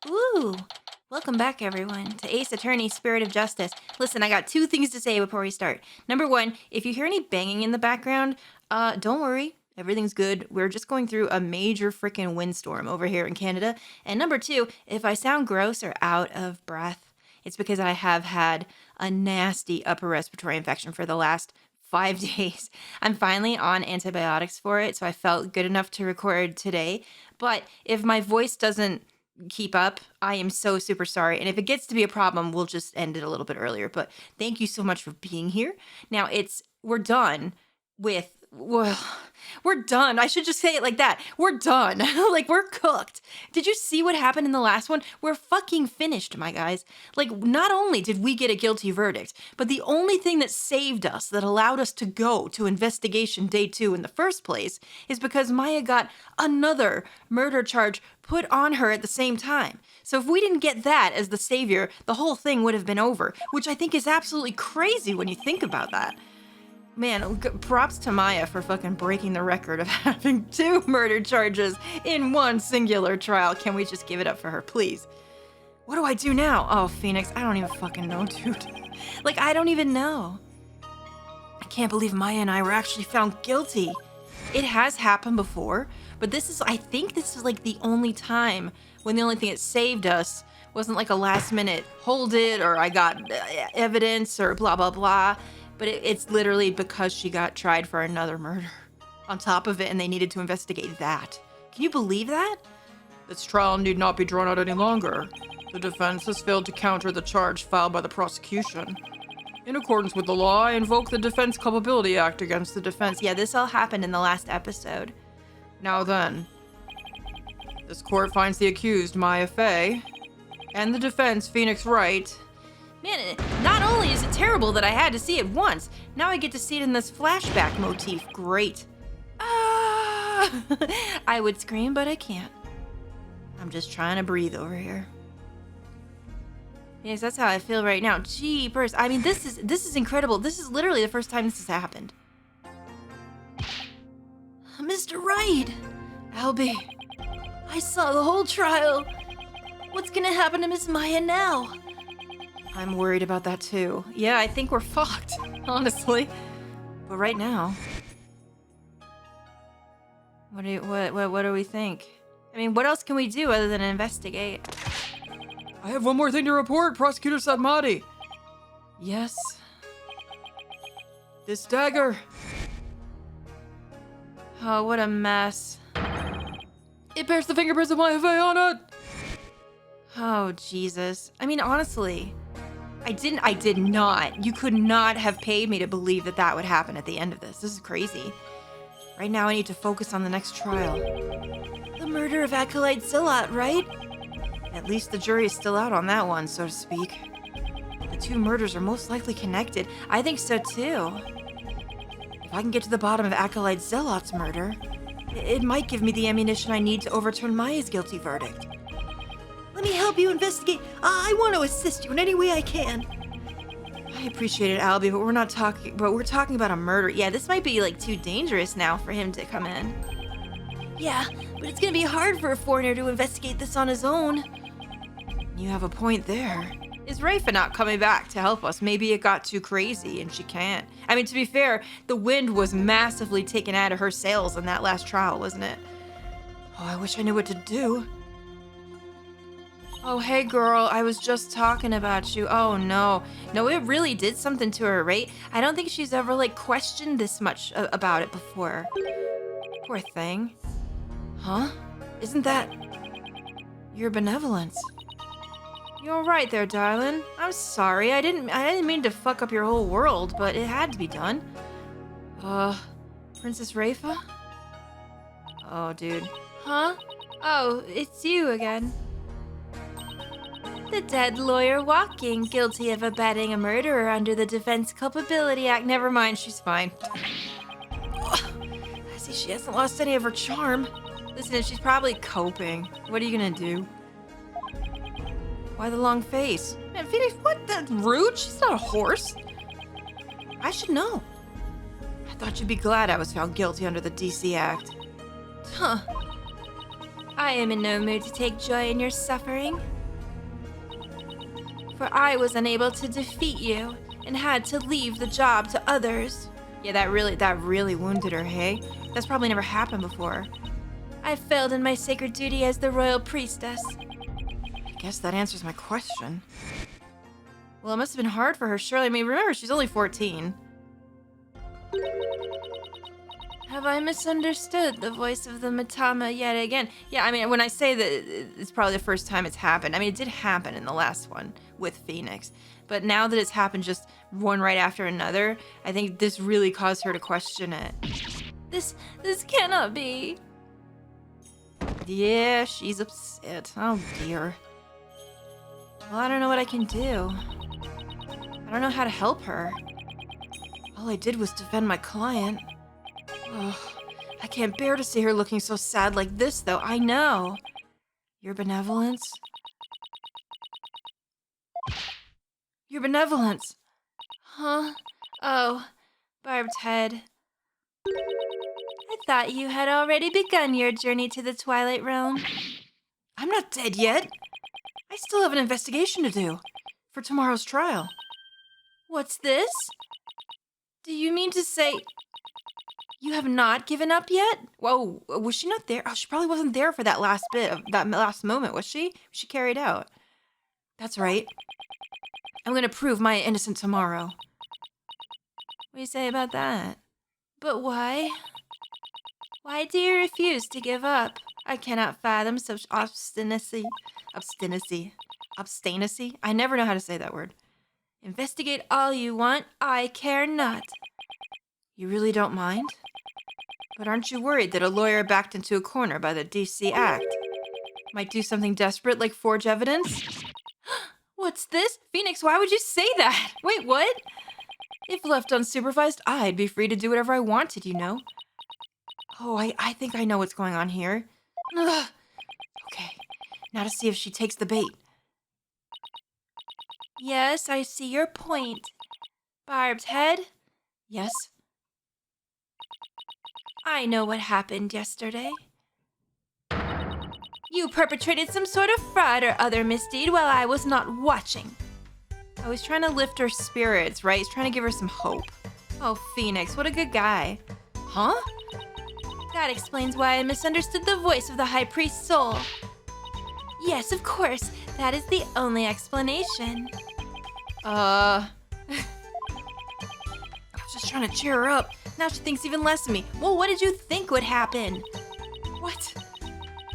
Ooh, welcome back, everyone, to Ace Attorney Spirit of Justice. Listen, I got two things to say before we start. Number one, if you hear any banging in the background, don't worry. Everything's good. We're just going through a major freaking windstorm over here in Canada. And number two, if I sound gross or out of breath, it's because I have had a nasty upper respiratory infection for the last 5 days. I'm finally on antibiotics for it, so I felt good enough to record today. But if my voice doesn't keep up, I am so super sorry. And if it gets to be a problem, we'll just end it a little bit earlier. But thank you so much for being here. Now we're done with, well, we're done. I should just say it like that. We're done. Like, we're cooked. Did you see what happened in the last one? We're fucking finished, my guys. Like, not only did we get a guilty verdict, but the only thing that saved us, that allowed us to go to investigation day 2 in the first place, is because Maya got another murder charge put on her at the same time. So if we didn't get that as the savior, the whole thing would have been over, which I think is absolutely crazy when you think about that. Man, props to Maya for fucking breaking the record of having 2 murder charges in one singular trial. Can we just give it up for her, please? What do I do now? Oh, Phoenix, I don't even fucking know, dude. Like, I don't even know. I can't believe Maya and I were actually found guilty. It has happened before, but I think this is like the only time when the only thing that saved us wasn't like a last minute hold it or I got evidence or blah, blah, blah. But it's literally because she got tried for another murder on top of it, and they needed to investigate that. Can you believe that? This trial need not be drawn out any longer. The defense has failed to counter the charge filed by the prosecution. In accordance with the law, I invoke the Defense Culpability Act against the defense. Yeah, this all happened in the last episode. Now then, this court finds the accused, Maya Fey, and the defense, Phoenix Wright. Man, not only is it terrible that I had to see it once, now I get to see it in this flashback motif. Great. Ah! I would scream, but I can't. I'm just trying to breathe over here. Yes, that's how I feel right now. Jeepers. I mean, this is incredible. This is literally the first time this has happened. Mr. Wright! Albie, I saw the whole trial. What's gonna happen to Miss Maya now? I'm worried about that too. Yeah, I think we're fucked, honestly. But right now, what do we think? I mean, what else can we do other than investigate? I have one more thing to report, Prosecutor Satmati. Yes. This dagger. Oh, what a mess. It bears the fingerprints of Maya Fey on it. Oh, Jesus. I mean, honestly, I did not. You could not have paid me to believe that that would happen at the end of this. This is crazy. Right now I need to focus on the next trial. The murder of Acolyte Zillot, right? At least the jury is still out on that one, so to speak. The 2 murders are most likely connected. I think so too. If I can get to the bottom of Acolyte Zillot's murder, it might give me the ammunition I need to overturn Maya's guilty verdict. Let me help you investigate. I want to assist you in any way I can. I appreciate it, Albie, but we're talking about a murder. Yeah, this might be like too dangerous now for him to come in. Yeah, but it's gonna be hard for a foreigner to investigate this on his own. You have a point there. Is Rafa not coming back to help us? Maybe it got too crazy and she can't. I mean, to be fair, the wind was massively taken out of her sails in that last trial, wasn't it? Oh, I wish I knew what to do. Oh, hey girl, I was just talking about you. Oh no. No, it really did something to her, right? I don't think she's ever like questioned this much about it before. Poor thing. Huh? Isn't that your benevolence? You're right there, darling. I'm sorry. I didn't mean to fuck up your whole world, but it had to be done. Princess Rafa? Oh, dude. Huh? Oh, it's you again. The dead lawyer walking, guilty of abetting a murderer under the Defense Culpability Act. Never mind, she's fine. I see she hasn't lost any of her charm. Listen, she's probably coping. What are you gonna do? Why the long face? Man, Phoenix, what? That's rude? She's not a horse. I should know. I thought you'd be glad I was found guilty under the DC Act. Huh. I am in no mood to take joy in your suffering. For I was unable to defeat you and had to leave the job to others. Yeah, that really wounded her, hey? That's probably never happened before. I failed in my sacred duty as the royal priestess. I guess that answers my question. Well, it must have been hard for her, surely. I mean, remember, she's only 14. Have I misunderstood the voice of the Matama yet again? Yeah, I mean, when I say that it's probably the first time it's happened, I mean, it did happen in the last one with Phoenix. But now that it's happened just one right after another, I think this really caused her to question it. This cannot be. Yeah, she's upset. Oh, dear. Well, I don't know what I can do. I don't know how to help her. All I did was defend my client. Ugh, I can't bear to see her looking so sad like this, though. I know. Your benevolence? Your benevolence? Huh? Oh, barbed head. I thought you had already begun your journey to the Twilight Realm. I'm not dead yet. I still have an investigation to do for tomorrow's trial. What's this? Do you mean to say you have not given up yet? Whoa, was she not there? Oh, she probably wasn't there for that last bit of that last moment, was she? She carried out. That's right. I'm gonna prove my innocence tomorrow. What do you say about that? But why? Why do you refuse to give up? I cannot fathom such obstinacy. Obstinacy? I never know how to say that word. Investigate all you want. I care not. You really don't mind? But aren't you worried that a lawyer backed into a corner by the DC Act might do something desperate like forge evidence? What's this? Phoenix, why would you say that? Wait, what? If left unsupervised, I'd be free to do whatever I wanted, you know? Oh, I think I know what's going on here. Ugh. Okay, now to see if she takes the bait. Yes, I see your point. Barbed head? Yes? I know what happened yesterday. You perpetrated some sort of fraud or other misdeed while I was not watching. I was trying to lift her spirits, right? He's trying to give her some hope. Oh, Phoenix, what a good guy. Huh? That explains why I misunderstood the voice of the High Priest's soul. Yes, of course. That is the only explanation. I was just trying to cheer her up. Now she thinks even less of me. Well, what did you think would happen? What?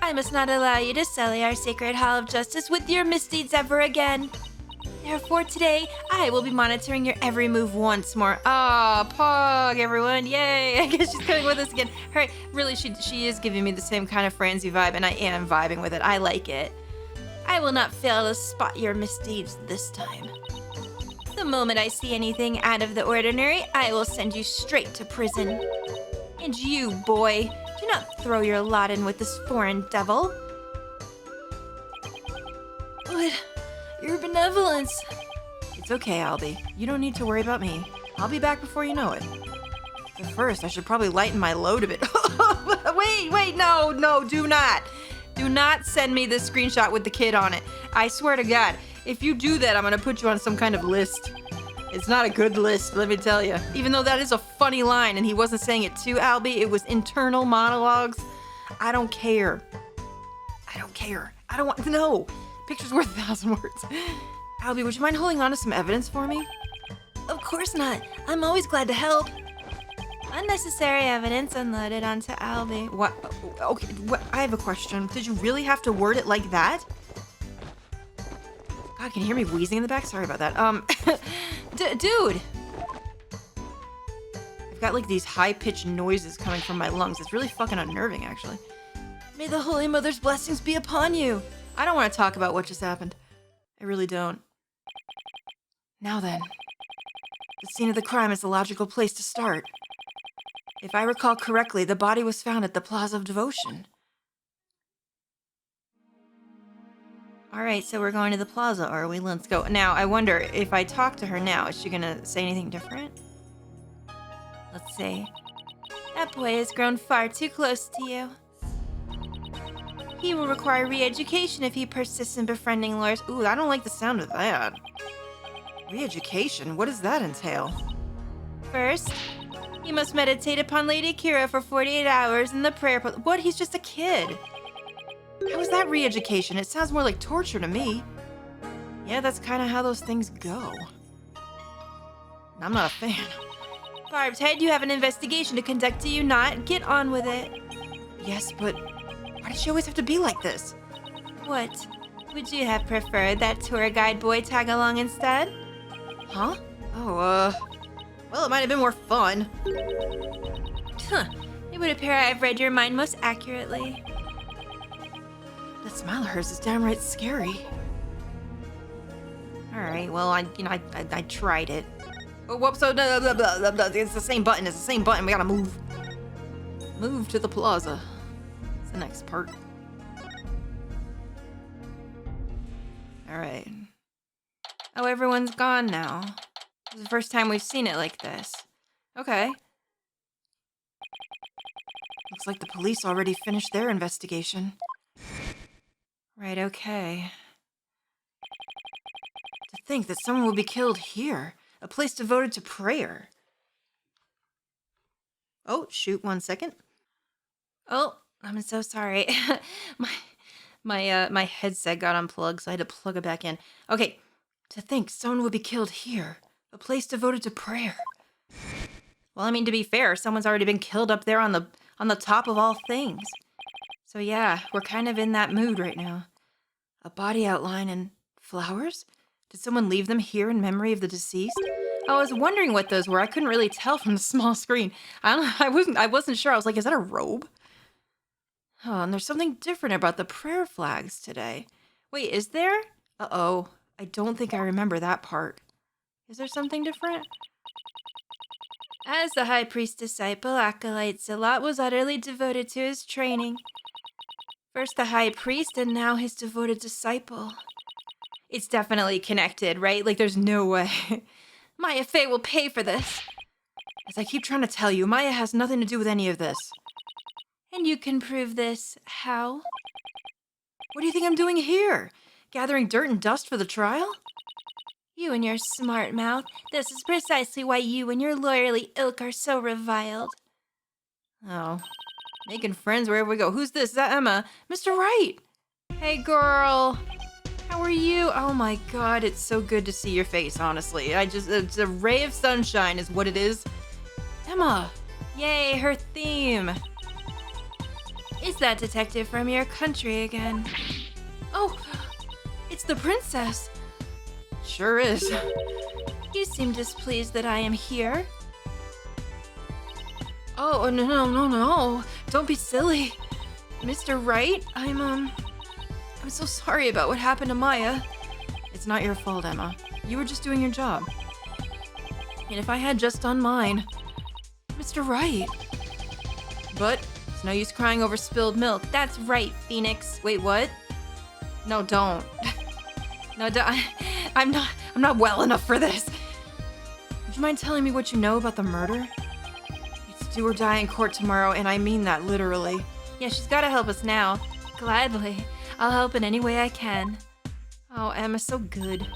I must not allow you to sully our sacred Hall of Justice with your misdeeds ever again. Therefore, today, I will be monitoring your every move once more. Ah, Pog, everyone. Yay. I guess she's coming with us again. Her, really, she is giving me the same kind of frenzy vibe, and I am vibing with it. I like it. I will not fail to spot your misdeeds this time. The moment I see anything out of the ordinary, I will send you straight to prison. And you, boy, do not throw your lot in with this foreign devil. But your benevolence. It's okay, Albie. You don't need to worry about me. I'll be back before you know it. But first, I should probably lighten my load a bit. Wait, no, do not. Do not send me this screenshot with the kid on it. I swear to God, if you do that, I'm gonna put you on some kind of list. It's not a good list, let me tell you. Even though that is a funny line and he wasn't saying it to Albie, it was internal monologues. I don't care. I don't want, no. Picture's worth 1,000 words. Albie, would you mind holding on to some evidence for me? Of course not. I'm always glad to help. Unnecessary evidence unloaded onto Albie. What? Okay, I have a question. Did you really have to word it like that? God, can you hear me wheezing in the back? Sorry about that. Dude! I've got like these high-pitched noises coming from my lungs. It's really fucking unnerving, actually. May the Holy Mother's blessings be upon you. I don't want to talk about what just happened. I really don't. Now then, the scene of the crime is the logical place to start. If I recall correctly, the body was found at the Plaza of Devotion. Alright, so we're going to the plaza, are we? Let's go. Now, I wonder, if I talk to her now, is she gonna say anything different? Let's see. That boy has grown far too close to you. He will require re-education if he persists in befriending lawyers. Ooh, I don't like the sound of that. Re-education? What does that entail? First, he must meditate upon Lady Kira for 48 hours in the prayer. What? He's just a kid. How is that re-education? It sounds more like torture to me. Yeah, that's kind of how those things go. I'm not a fan. Barbed Head, you have an investigation to conduct, do you not? Get on with it. Yes, but why does she always have to be like this? What? Would you have preferred that tour guide boy tag along instead? Huh? Oh, well, it might have been more fun. Huh. It would appear I have read your mind most accurately. That smile of hers is downright scary. Alright, well, I tried it. Oh, whoops, so it's the same button, it's the same button, we gotta move. Move to the plaza. It's the next part. Alright. Oh, everyone's gone now. This is the first time we've seen it like this. Okay. Looks like the police already finished their investigation. Right, okay. To think that someone will be killed here. A place devoted to prayer. Oh, shoot, 1 second. Oh, I'm so sorry. my headset got unplugged, so I had to plug it back in. Okay, to think someone would be killed here. A place devoted to prayer. Well, I mean, to be fair, someone's already been killed up there on the top of all things. So yeah, we're kind of in that mood right now. A body outline and flowers? Did someone leave them here in memory of the deceased? I was wondering what those were. I couldn't really tell from the small screen. I wasn't sure. I was like, is that a robe? Oh, and there's something different about the prayer flags today. Wait, is there? Uh-oh. I don't think I remember that part. Is there something different? As the high priest disciple, acolyte Zealot was utterly devoted to his training. First the high priest, and now his devoted disciple. It's definitely connected, right? Like, there's no way. Maya Fey will pay for this. As I keep trying to tell you, Maya has nothing to do with any of this. And you can prove this how? What do you think I'm doing here? Gathering dirt and dust for the trial? You and your smart mouth. This is precisely why you and your lawyerly ilk are so reviled. Oh. Making friends wherever we go. Who's this? Is that Emma? Mr. Wright! Hey, girl. How are you? Oh my god, it's so good to see your face, honestly. It's a ray of sunshine is what it is. Emma! Yay, her theme! Is that detective from your country again? Oh, it's the princess! Sure is. You seem displeased that I am here. Oh, no. Don't be silly. Mr. Wright, I'm so sorry about what happened to Maya. It's not your fault, Emma. You were just doing your job. And if I had just done mine... Mr. Wright. But it's no use crying over spilled milk. That's right, Phoenix. Wait, what? No, don't. No, don't. I'm not well enough for this. Would you mind telling me what you know about the murder? It's do or die in court tomorrow, and I mean that literally. Yeah, she's gotta help us now. Gladly. I'll help in any way I can. Oh, Emma's so good.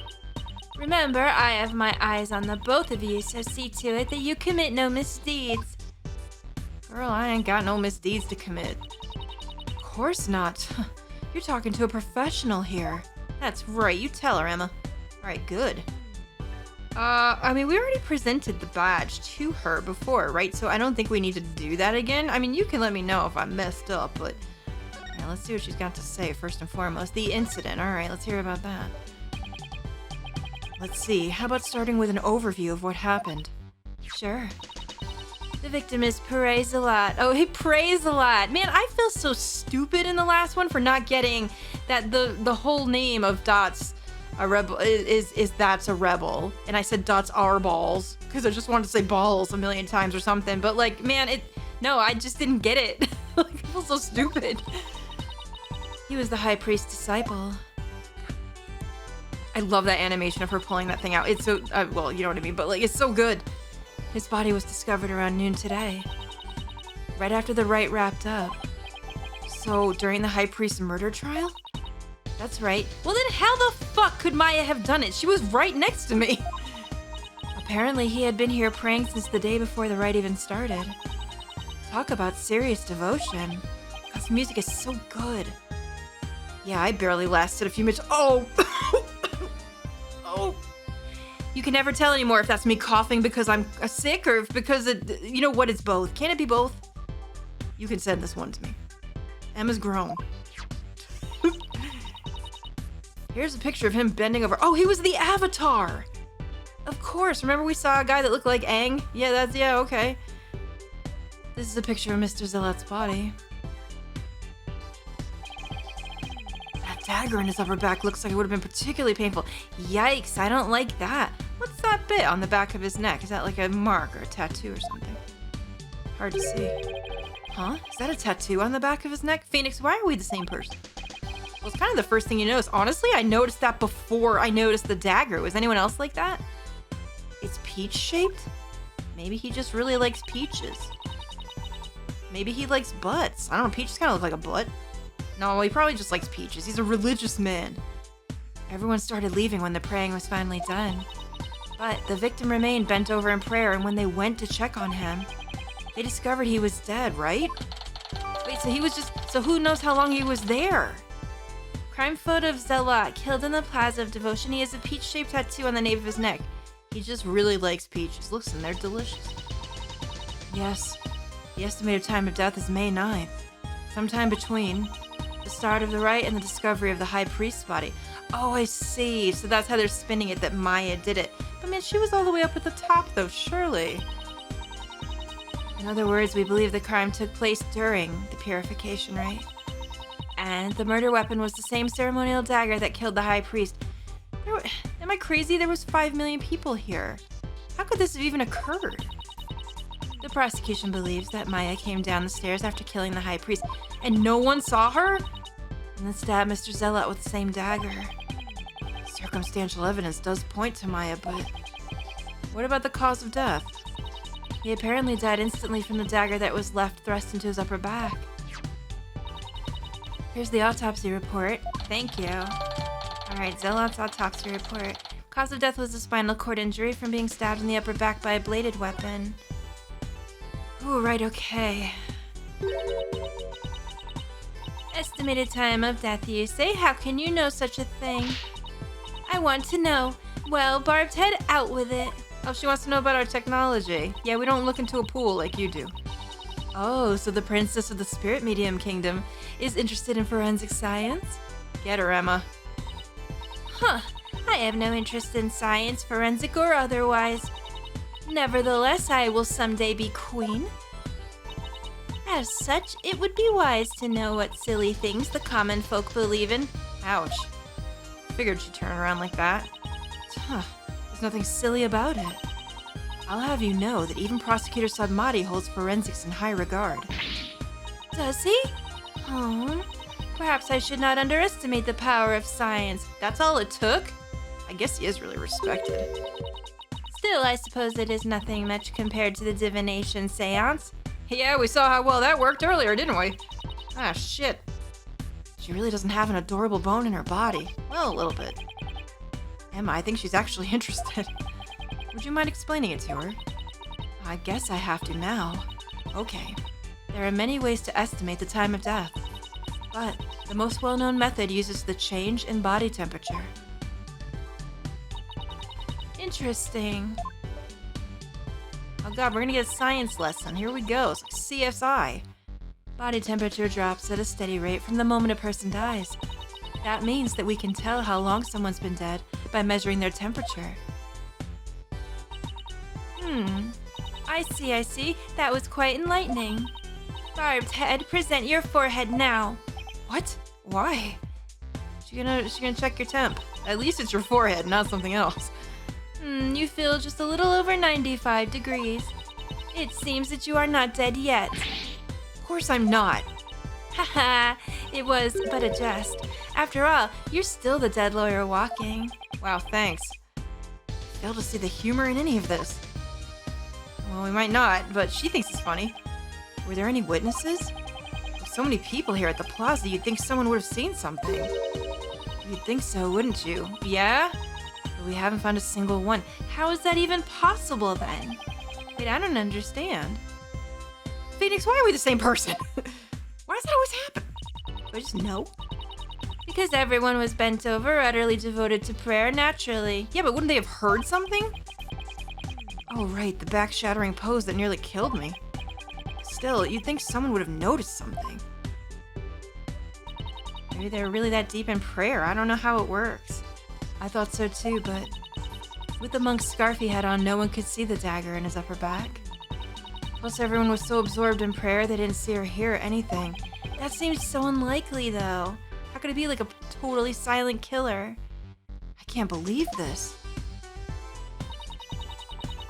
Remember, I have my eyes on the both of you, so see to it that you commit no misdeeds. Girl, I ain't got no misdeeds to commit. Of course not. You're talking to a professional here. That's right, you tell her, Emma. Alright, good. I mean, we already presented the badge to her before, right? So I don't think we need to do that again. I mean, you can let me know if I messed up, but... Yeah, let's see what she's got to say, first and foremost. The incident. Alright, let's hear about that. Let's see, how about starting with an overview of what happened? Sure. The victim is Praise a Lot. Oh, he prays a lot. Man, I feel so stupid in the last one for not getting that the whole name of Dot's a rebel is That's a Rebel. And I said Dot's are balls because I just wanted to say balls a million times or something. But like, man, no, I just didn't get it. Like, I feel so stupid. He was the high priest's disciple. I love that animation of her pulling that thing out. It's so, well, you know what I mean, but like, it's so good. His body was discovered around noon today, right after the rite wrapped up. So, during the high priest's murder trial? That's right. Well then how the fuck could Maya have done it? She was right next to me. Apparently he had been here praying since the day before the rite even started. Talk about serious devotion. God's music is so good. Yeah, I barely lasted a few minutes. Oh! Oh! You can never tell anymore if that's me coughing because I'm sick or if because it, you know what, it's both. Can it be both? You can send this one to me. Emma's grown. Here's a picture of him bending over. Oh, he was the Avatar! Of course, remember we saw a guy that looked like Aang? Yeah, okay. This is a picture of Mr. Zealot's body. That dagger in his upper back looks like it would have been particularly painful. Yikes, I don't like that. What's that bit on the back of his neck? Is that like a mark or a tattoo or something? Hard to see. Huh? Is that a tattoo on the back of his neck? Phoenix, why are we the same person? Well, it's kind of the first thing you notice. Honestly, I noticed that before I noticed the dagger. Was anyone else like that? It's peach-shaped? Maybe he just really likes peaches. Maybe he likes butts. I don't know, peaches kind of look like a butt. No, he probably just likes peaches. He's a religious man. Everyone started leaving when the praying was finally done. But the victim remained bent over in prayer, and when they went to check on him, they discovered he was dead, right? Wait, so who knows how long he was there? Crime photo of Zealot, killed in the plaza of devotion. He has a peach-shaped tattoo on the nape of his neck. He just really likes peaches. Listen, they're delicious. Yes, the estimated time of death is May 9th. Sometime between the start of the rite and the discovery of the high priest's body. Oh, I see. So that's how they're spinning it, that Maya did it. But man, she was all the way up at the top, though, surely. In other words, we believe the crime took place during the purification rite. And the murder weapon was the same ceremonial dagger that killed the high priest. Am I crazy? There was 5 million people here. How could this have even occurred? The prosecution believes that Maya came down the stairs after killing the high priest, and no one saw her? And then stabbed Mr. Zealot with the same dagger. Circumstantial evidence does point to Maya, but what about the cause of death? He apparently died instantly from the dagger that was left thrust into his upper back. Here's the autopsy report. Thank you. Alright, Zealot's autopsy report. Cause of death was a spinal cord injury from being stabbed in the upper back by a bladed weapon. Ooh, right, okay. Estimated time of death, you say? How can you know such a thing? I want to know. Well, barbed head, out with it. Oh, she wants to know about our technology. Yeah, we don't look into a pool like you do. Oh, so the princess of the spirit medium kingdom is interested in forensic science? Get her, Emma. Huh, I have no interest in science, forensic or otherwise. Nevertheless, I will someday be queen. As such, it would be wise to know what silly things the common folk believe in. Ouch. Figured she'd turn around like that. Huh, there's nothing silly about it. I'll have you know that even Prosecutor Sadmati holds forensics in high regard. Does he? Oh, perhaps I should not underestimate the power of science. That's all it took? I guess he is really respected. Still, I suppose it is nothing much compared to the divination seance. Yeah, we saw how well that worked earlier, didn't we? Ah, shit. She really doesn't have an adorable bone in her body. Well, a little bit. Emma, I think she's actually interested. Would you mind explaining it to her? I guess I have to now. Okay. There are many ways to estimate the time of death, but the most well-known method uses the change in body temperature. Interesting. Oh god, we're gonna get a science lesson. Here we go. It's like CSI. Body temperature drops at a steady rate from the moment a person dies. That means that we can tell how long someone's been dead by measuring their temperature. I see. That was quite enlightening. Barbed head, present your forehead now. What? Why? She gonna check your temp. At least it's your forehead, not something else. You feel just a little over 95 degrees. It seems that you are not dead yet. Of course I'm not. Haha, it was but a jest. After all, you're still the dead lawyer walking. Wow, thanks. Fail to see the humor in any of this. Well, we might not, but she thinks it's funny. Were there any witnesses? So many people here at the plaza, you'd think someone would have seen something. You'd think so, wouldn't you? Yeah? But we haven't found a single one. How is that even possible then? Wait, I don't understand. Phoenix, why are we the same person? Why does that always happen? Do I just know? Because everyone was bent over, utterly devoted to prayer, naturally. Yeah, but wouldn't they have heard something? Oh, right, the back-shattering pose that nearly killed me. Still, you'd think someone would have noticed something. Maybe they're really that deep in prayer. I don't know how it works. I thought so too, but with the monk's scarf he had on, no one could see the dagger in his upper back. Plus, everyone was so absorbed in prayer they didn't see or hear anything. That seems so unlikely, though. How could it be like a totally silent killer? I can't believe this.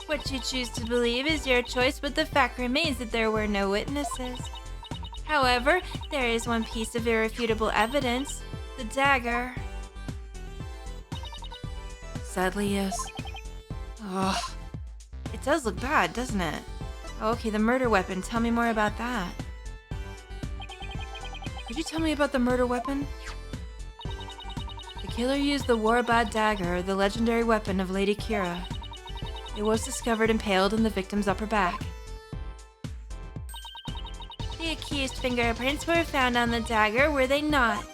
What you choose to believe is your choice, but the fact remains that there were no witnesses. However, there is one piece of irrefutable evidence: the dagger. Sadly, yes. Ugh. It does look bad, doesn't it? Okay, the murder weapon. Tell me more about that. Could you tell me about the murder weapon? The killer used the ur'gaid dagger, the legendary weapon of Lady Kira. It was discovered impaled in the victim's upper back. The accused fingerprints were found on the dagger, were they not?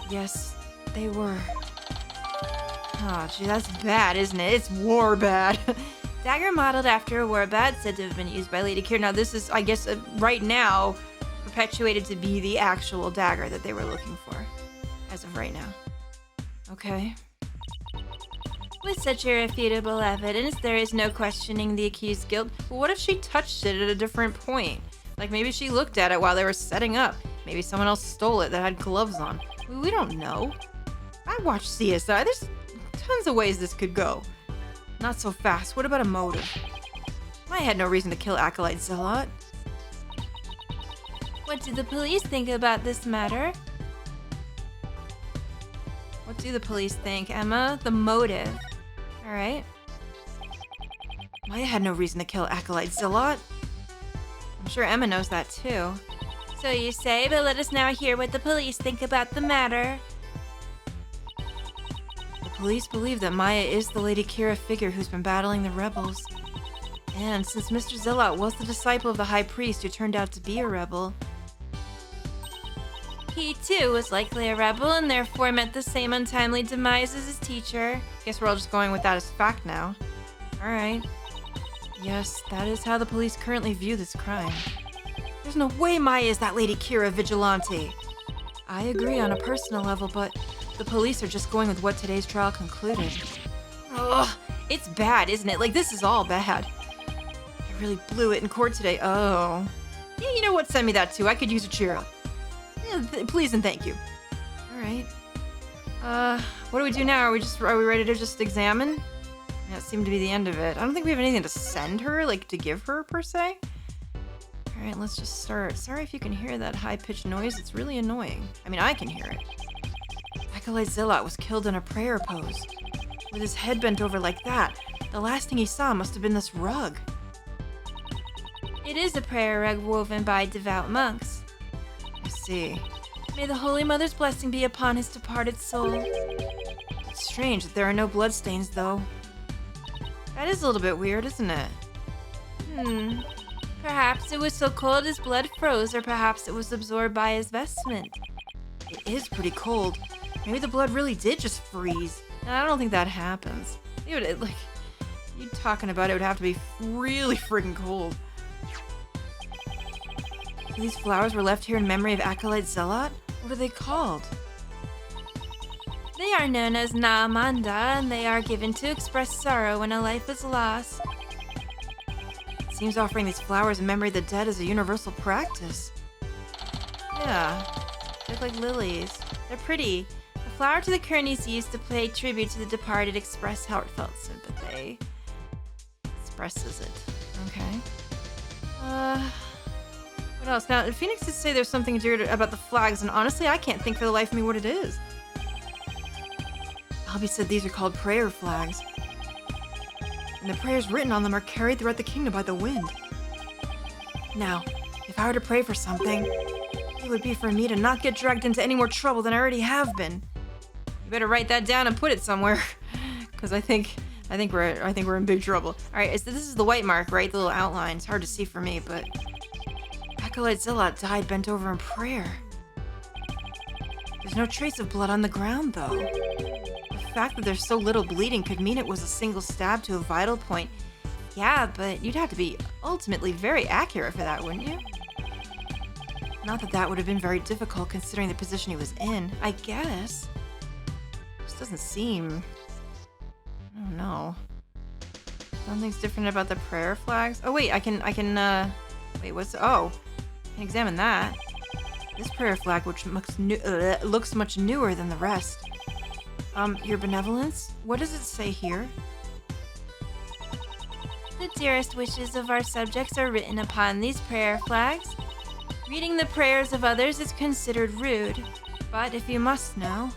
Yes, they were. Oh, gee, that's bad, isn't it? It's war bad. Dagger modeled after a ur'gaid, said to have been used by Lady Kira. Now, this is, I guess, right now, perpetuated to be the actual dagger that they were looking for, as of right now. Okay. With such irrefutable evidence, there is no questioning the accused's guilt. But what if she touched it at a different point? Like, maybe she looked at it while they were setting up. Maybe someone else stole it that had gloves on. We don't know. I watched CSI. There's tons of ways this could go. Not so fast. What about a motive? I had no reason to kill Acolyte Zealot. What do the police think about this matter? What do the police think, Emma? The motive. Alright. Maya had no reason to kill Acolyte Zealot. I'm sure Emma knows that too. So you say, but let us now hear what the police think about the matter. The police believe that Maya is the Lady Kira figure who's been battling the rebels. And since Mr. Zealot was the disciple of the High Priest who turned out to be a rebel, he too was likely a rebel and therefore met the same untimely demise as his teacher. Guess we're all just going with that as fact now. Alright. Yes, that is how the police currently view this crime. There's no way Maya is that Lady Kira vigilante. I agree on a personal level, but the police are just going with what today's trial concluded. Ugh, it's bad, isn't it? Like, this is all bad. I really blew it in court today. Oh. Yeah, you know what? Send me that too. I could use a cheer up. Yeah, please and thank you. Alright. What do we do now? Are we ready to just examine? That seemed to be the end of it. I don't think we have anything to send her, like to give her per se. Alright, let's just start. Sorry if you can hear that high-pitched noise. It's really annoying. I mean, I can hear it. Acolyte Zealot was killed in a prayer pose. With his head bent over like that, the last thing he saw must have been this rug. It is a prayer rug woven by devout monks. I see. May the Holy Mother's blessing be upon his departed soul. It's strange that there are no bloodstains, though. That is a little bit weird, isn't it? Perhaps it was so cold his blood froze, or perhaps it was absorbed by his vestment. It is pretty cold. Maybe the blood really did just freeze. I don't think that happens. Like, you talking about it would have to be really friggin' cold. These flowers were left here in memory of Acolyte Zealot? What are they called? They are known as Naamanda, and they are given to express sorrow when a life is lost. It seems offering these flowers in memory of the dead is a universal practice. Yeah, they look like lilies. They're pretty. A flower to the current is used to pay tribute to the departed, express heartfelt sympathy. Expresses it. Okay. What else? Now, Phoenix did say there's something weird about the flags, and honestly, I can't think for the life of me what it is. Albie said these are called prayer flags. And the prayers written on them are carried throughout the kingdom by the wind. Now, if If I were to pray for something, it would be for me to not get dragged into any more trouble than I already have been. You better write that down and put it somewhere, because I think we're in big trouble. All right, this is the white mark, right? The little outline. It's hard to see for me, but Acolyte Zealot died bent over in prayer. There's no trace of blood on the ground, though. The fact that there's so little bleeding could mean it was a single stab to a vital point. Yeah, but you'd have to be ultimately very accurate for that, wouldn't you? Not that that would have been very difficult considering the position he was in, I guess. This doesn't seem... I don't know. Something's different about the prayer flags. Oh wait, I can wait, what's, oh. I can examine that. This prayer flag, which looks much newer than the rest. Your benevolence? What does it say here? The dearest wishes of our subjects are written upon these prayer flags. Reading the prayers of others is considered rude, but if you must know...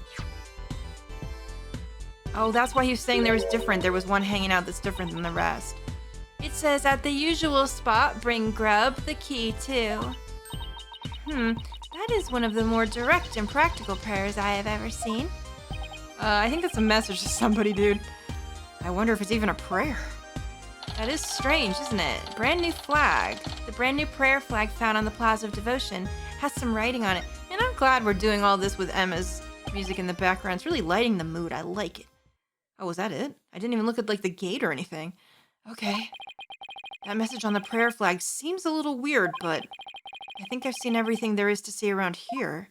Oh, that's why he was saying there was different. There was one hanging out that's different than the rest. It says, at the usual spot, bring grub, the key too. That is one of the more direct and practical prayers I have ever seen. I think that's a message to somebody, dude. I wonder if it's even a prayer. That is strange, isn't it? Brand new flag. The brand new prayer flag found on the Plaza of Devotion has some writing on it. And I'm glad we're doing all this with Emma's music in the background. It's really lighting the mood. I like it. Oh, was that it? I didn't even look at, like, the gate or anything. Okay. That message on the prayer flag seems a little weird, but I think I've seen everything there is to see around here.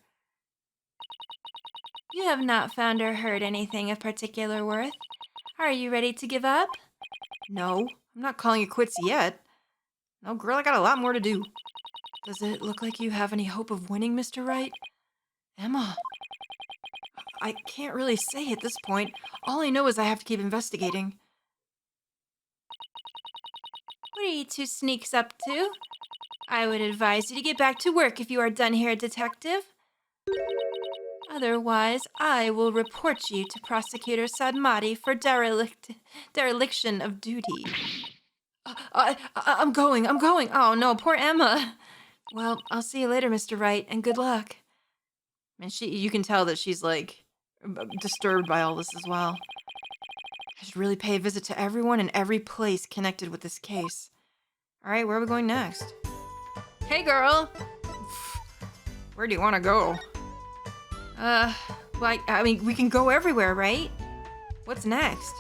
You have not found or heard anything of particular worth. Are you ready to give up? No, I'm not calling it quits yet. No, girl, I got a lot more to do. Does it look like you have any hope of winning, Mr. Wright? Emma. I can't really say at this point. All I know is I have to keep investigating. What are you two sneaks up to? I would advise you to get back to work if you are done here, Detective. Otherwise, I will report you to Prosecutor Sadmati for dereliction of duty. I'm going. Oh no, poor Emma. Well, I'll see you later, Mr. Wright, and good luck. And you can tell that she's, like, disturbed by all this as well. I should really pay a visit to everyone and every place connected with this case. All right, where are we going next? Hey, girl. Where do you want to go? Well, I mean, we can go everywhere, right? What's next?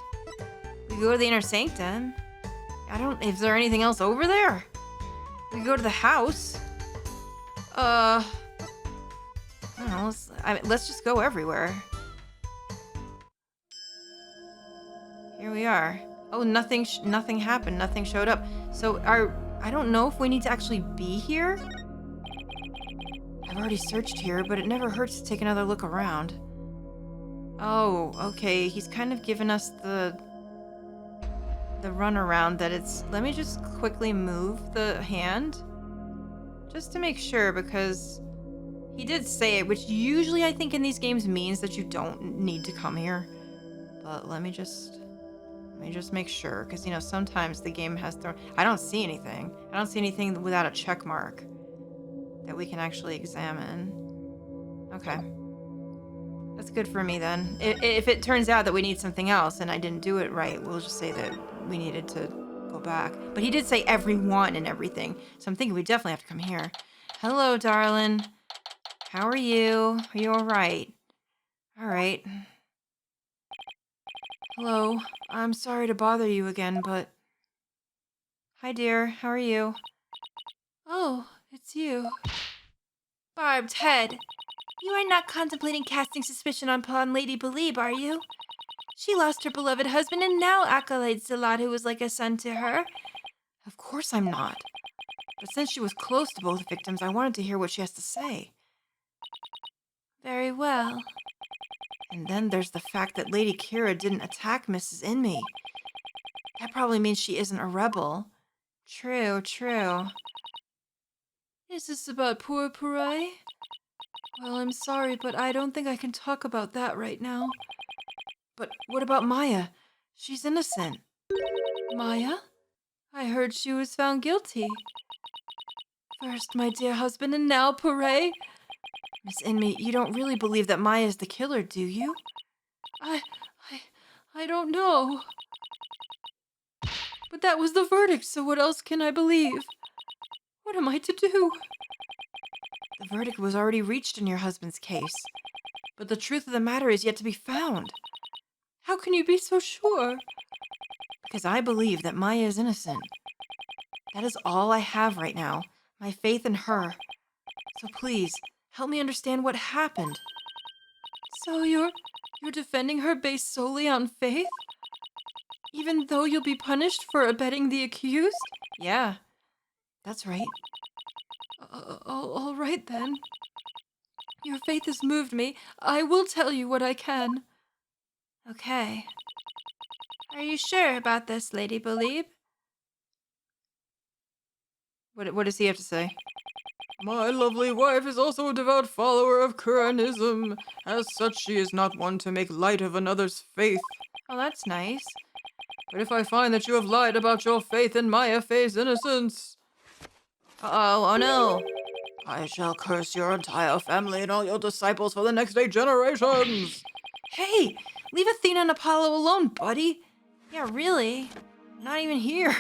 We go to the inner sanctum. Is there anything else over there? We go to the house. I don't know, let's just go everywhere. Here we are. Oh, nothing happened. Nothing showed up. So I don't know if we need to actually be here. I've already searched here, but it never hurts to take another look around. Oh, okay. He's kind of given us the runaround that it's... Let me just quickly move the hand. Just to make sure, because he did say it, which usually I think in these games means that you don't need to come here. But let me just make sure, because, you know, sometimes the game has thrown... I don't see anything. I don't see anything without a check mark that we can actually examine. Okay. That's good for me, then. If it turns out that we need something else and I didn't do it right, we'll just say that we needed to go back. But he did say everyone and everything, so I'm thinking we definitely have to come here. Hello, darling. How are you? Are you all right? All right. Hello. I'm sorry to bother you again, but... Hi, dear. How are you? Oh, it's you. Barbed head. You are not contemplating casting suspicion upon Lady Belieb, are you? She lost her beloved husband and now accolades Zealot, who was like a son to her. Of course I'm not. But since she was close to both victims, I wanted to hear what she has to say. Very well. And then there's the fact that Lady Kira didn't attack Mrs. Inmee. That probably means she isn't a rebel. True, true. Is this about poor Purai? Well, I'm sorry, but I don't think I can talk about that right now. But what about Maya? She's innocent. Maya? I heard she was found guilty. First my dear husband and now Pare. Miss Inmate, you don't really believe that Maya is the killer, do you? I, I, I don't know. But that was the verdict, so what else can I believe? What am I to do? The verdict was already reached in your husband's case, but the truth of the matter is yet to be found. How can you be so sure? Because I believe that Maya is innocent. That is all I have right now, my faith in her. So please, help me understand what happened. So you're defending her based solely on faith? Even though you'll be punished for abetting the accused? Yeah, that's right. All right then. Your faith has moved me. I will tell you what I can. Okay. Are you sure about this, Lady Believe? What does he have to say? My lovely wife is also a devout follower of Quranism. As such, she is not one to make light of another's faith. Oh, that's nice. But if I find that you have lied about your faith in Maya Faye's innocence... oh no. I shall curse your entire family and all your disciples for the next 8 generations. Hey, leave Athena and Apollo alone, buddy. Yeah, really? I'm not even here.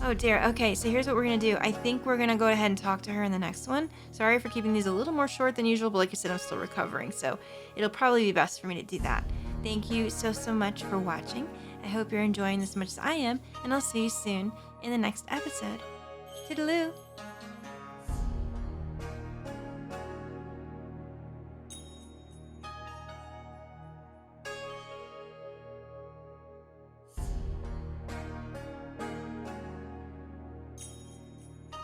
Oh dear. Okay, so here's what we're gonna do. I think we're gonna go ahead and talk to her in the next one. Sorry for keeping these a little more short than usual, but like I said, I'm still recovering, so it'll probably be best for me to do that. Thank you so much for watching. I hope you're enjoying this as much as I am, and I'll see you soon in the next episode. Toodaloo!